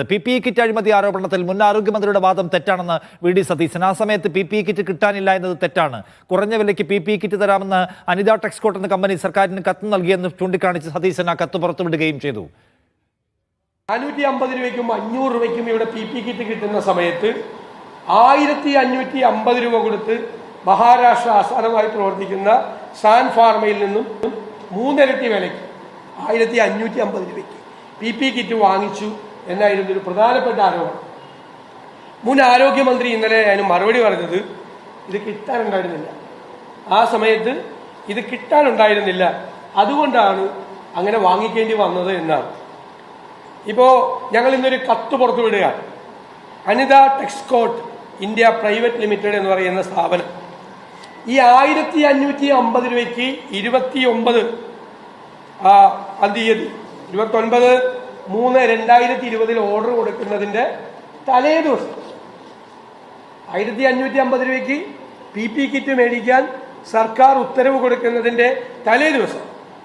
PPE kit അഴിമതി ആരോപണത്തിൽ മുൻ ആരോഗ്യമന്ത്രിയുടെ വാദം തെറ്റാണെന്ന് വി.ഡി. സതീശൻ. ആ സമയത്ത് PPE കിറ്റ് കിട്ടാനില്ല എന്നത് തെറ്റാണ്. കുറഞ്ഞ വിലയ്ക്ക് PPE കിറ്റ് തരാമെന്ന് അനിത ടെക്സ്കോട്ട് എന്ന കമ്പനി സർക്കാരിന് കത്ത് നൽകിയെന്ന് ചൂണ്ടിക്കാണിച്ച് സതീശൻ ആ കത്ത് പുറത്തുവിടുകയും ചെയ്തു. 450 രൂപയ്ക്കും 500 രൂപയ്ക്കും ഇവിടെ PPE കിറ്റ് കിട്ടുന്ന സമയത്ത് 1550 രൂപ കൊടുത്ത് മഹാരാഷ്ട്ര ആസ്ഥാനമായി പ്രവർത്തിക്കുന്ന സാൻ ഫാർമയിൽ നിന്നും 3 ഇരട്ടി വിലയ്ക്ക് 1550 രൂപയ്ക്ക് PPE കിറ്റ് വാങ്ങിച്ചു എന്നായിരുന്നു ഒരു പ്രധാനപ്പെട്ട ആരോപണം. മുൻ ആരോഗ്യമന്ത്രി ഇന്നലെ അതിന് മറുപടി പറഞ്ഞത് ഇത് കിട്ടാനുണ്ടായിരുന്നില്ല, ആ സമയത്ത് ഇത് കിട്ടാനുണ്ടായിരുന്നില്ല, അതുകൊണ്ടാണ് അങ്ങനെ വാങ്ങിക്കേണ്ടി വന്നത് എന്നാണ്. ഇപ്പോൾ ഞങ്ങൾ ഇന്നൊരു കത്ത് പുറത്തുവിടുകയാണ്. അനിത ടെക്സ്കോട്ട് ഇന്ത്യ പ്രൈവറ്റ് ലിമിറ്റഡ് എന്ന് പറയുന്ന സ്ഥാപനം ഈ 1550 രൂപയ്ക്ക് 29/3/2020 ഓർഡർ കൊടുക്കുന്നതിന്റെ തലേ ദിവസം 1550 രൂപയ്ക്ക് PPE കിറ്റ് മേടിക്കാൻ സർക്കാർ ഉത്തരവ് കൊടുക്കുന്നതിന്റെ തലേ ദിവസം,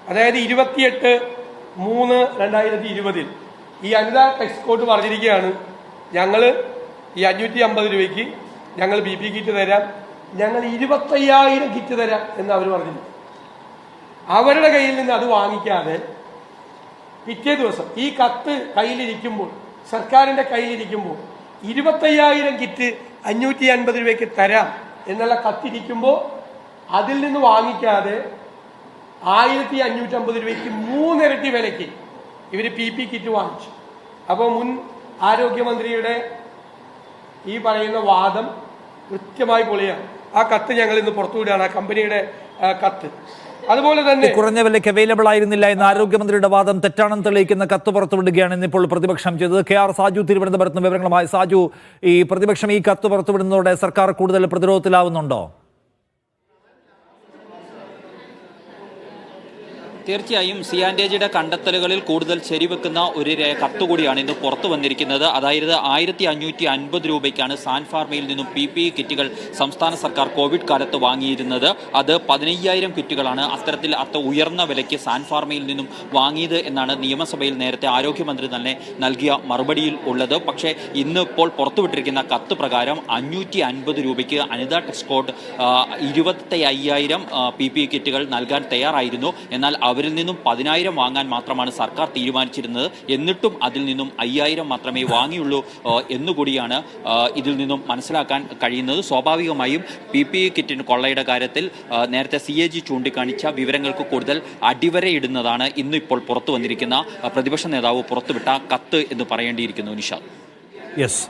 അതായത് 28/3/2020 ഈ അനിത ടെക്സ്കോട്ട് പറഞ്ഞിരിക്കുകയാണ്, ഞങ്ങൾ ഈ 550 രൂപയ്ക്ക് ഞങ്ങൾ PPE കിറ്റ് തരാം, ഞങ്ങൾ 25,000 കിറ്റ് തരാം എന്ന് അവർ പറഞ്ഞിരുന്നു. അവരുടെ കയ്യിൽ നിന്ന് അത് വാങ്ങിക്കാതെ പിറ്റേ ദിവസം ഈ കത്ത് കയ്യിലിരിക്കുമ്പോൾ, സർക്കാരിന്റെ കയ്യിലിരിക്കുമ്പോൾ 25,000 കിറ്റ് 550 രൂപയ്ക്ക് തരാം എന്നുള്ള കത്തിരിക്കുമ്പോൾ അതിൽ നിന്ന് വാങ്ങിക്കാതെ 1550 രൂപയ്ക്ക് 3 ഇരട്ടി വിലയ്ക്ക് ഇവർ PPE കിറ്റ് വാങ്ങിച്ചു. അപ്പോൾ മുൻ ആരോഗ്യമന്ത്രിയുടെ ഈ പറയുന്ന വാദം കൃത്യമായി പൊളിയാണ്. ആ കത്ത് ഞങ്ങൾ ഇന്ന് പുറത്തുവിടുകയാണ്, ആ കമ്പനിയുടെ കത്ത്. അതുപോലെ തന്നെ കുറഞ്ഞ വിലയ്ക്ക് അവൈലബിൾ ആയിരുന്നില്ല എന്ന ആരോഗ്യമന്ത്രിയുടെ വാദം തെറ്റാണെന്ന് തെളിയിക്കുന്ന കത്ത് പുറത്തുവിടുകയാണ് ഇന്നിപ്പോൾ പ്രതിപക്ഷം ചെയ്തത്. KR സാജു തിരുവനന്തപുരത്ത് നിന്ന് വിവരങ്ങളുമായി. സാജു, ഈ പ്രതിപക്ഷം ഈ കത്ത് പുറത്തുവിടുന്നതോടെ സർക്കാർ കൂടുതൽ പ്രതിരോധത്തിലാവുന്നുണ്ടോ? തീർച്ചയായും സിയാൻഡേജിയുടെ കണ്ടെത്തലുകളിൽ കൂടുതൽ ശരിവെക്കുന്ന ഒരു കത്ത് കൂടിയാണ് ഇന്ന് പുറത്തു വന്നിരിക്കുന്നത്. അതായത് 1550 രൂപയ്ക്കാണ് സാൻ ഫാർമയിൽ നിന്നും PPE കിറ്റുകൾ സംസ്ഥാന സർക്കാർ കോവിഡ് കാലത്ത് വാങ്ങിയിരുന്നത്. അത് 15,000 കിറ്റുകളാണ് അത്തരത്തിൽ ഉയർന്ന വിലയ്ക്ക് സാൻ ഫാർമയിൽ നിന്നും വാങ്ങിയത് എന്നാണ് നിയമസഭയിൽ നേരത്തെ ആരോഗ്യമന്ത്രി തന്നെ നൽകിയ മറുപടിയിൽ ഉള്ളത്. പക്ഷേ ഇന്ന് ഇപ്പോൾ പുറത്തുവിട്ടിരിക്കുന്ന കത്ത് പ്രകാരം 550 രൂപയ്ക്ക് അനിത ടെക്സ്കോട്ട് 25,000 PPE കിറ്റുകൾ നൽകാൻ തയ്യാറായിരുന്നു. എന്നാൽ അവരിൽ നിന്നും 10,000 വാങ്ങാൻ മാത്രമാണ് സർക്കാർ തീരുമാനിച്ചിരുന്നത്. എന്നിട്ടും അതിൽ നിന്നും 5,000 മാത്രമേ വാങ്ങിയുള്ളൂ എന്നുകൂടിയാണ് ഇതിൽ നിന്നും മനസ്സിലാക്കാൻ കഴിയുന്നത്. സ്വാഭാവികമായും PPE കിറ്റിന് കൊള്ളയുടെ കാര്യത്തിൽ നേരത്തെ CAG ചൂണ്ടിക്കാണിച്ച വിവരങ്ങൾക്ക് കൂടുതൽ അടിവരയിടുന്നതാണ് ഇന്നിപ്പോൾ പുറത്തു വന്നിരിക്കുന്ന പ്രതിപക്ഷ നേതാവ് പുറത്തുവിട്ട കത്ത് എന്ന് പറയേണ്ടിയിരിക്കുന്നു. നിഷാദ്. യെസ്.